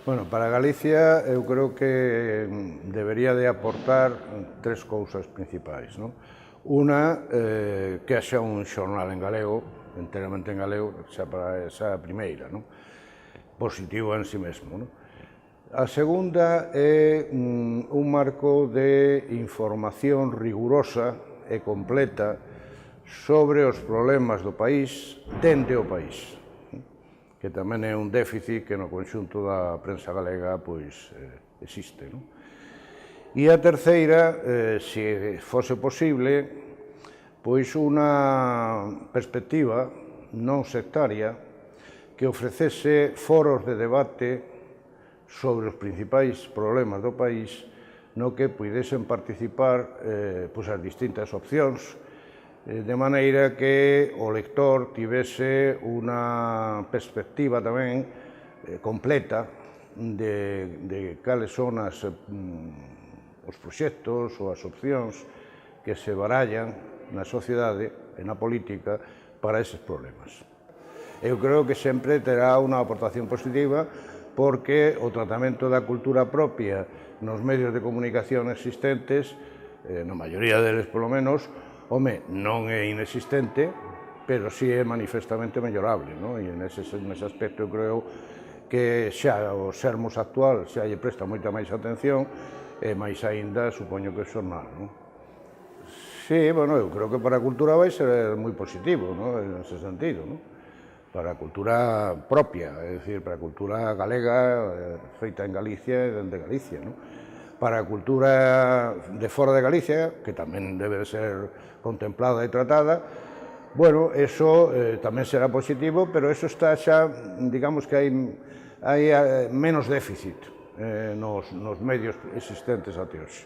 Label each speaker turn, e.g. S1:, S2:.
S1: Bueno, para Galicia eu creo que debería de aportar tres cousas principais, non? Unha, que haxa un xornal en galego, enteramente en galego, xa para esa primeira, non? Positivo en si mesmo, non? A segunda é un marco de información rigurosa e completa sobre os problemas do país dende o país, que tamén é un déficit que no conxunto da prensa galega pois existe. Non? E a terceira, se fose posible, pois unha perspectiva non sectaria que ofrecese foros de debate sobre os principais problemas do país no que puidesen participar pois as distintas opcións, de maneira que o lector tivese unha perspectiva tamén completa de cales son os proxectos ou as opcións que se barallan na sociedade e na política para eses problemas. Eu creo que sempre terá unha aportación positiva porque o tratamento da cultura propia nos medios de comunicación existentes, na maioría deles polo menos, home, non é inexistente, pero sí é manifestamente mellorable, non? E nese aspecto eu creo que xa o Sermos actual xa lle presta moita máis atención e máis aínda, supoño que o xornal, non? Sí, bueno, eu creo que para a cultura vai ser moi positivo, non? En ese sentido, non? Para a cultura propia, é dicir, para a cultura galega feita en Galicia e dende Galicia, non? Para a cultura de fora de Galicia, que tamén debe de ser contemplada e tratada, bueno, eso tamén será positivo, pero eso está xa, digamos que hai menos déficit nos medios existentes até hoxe.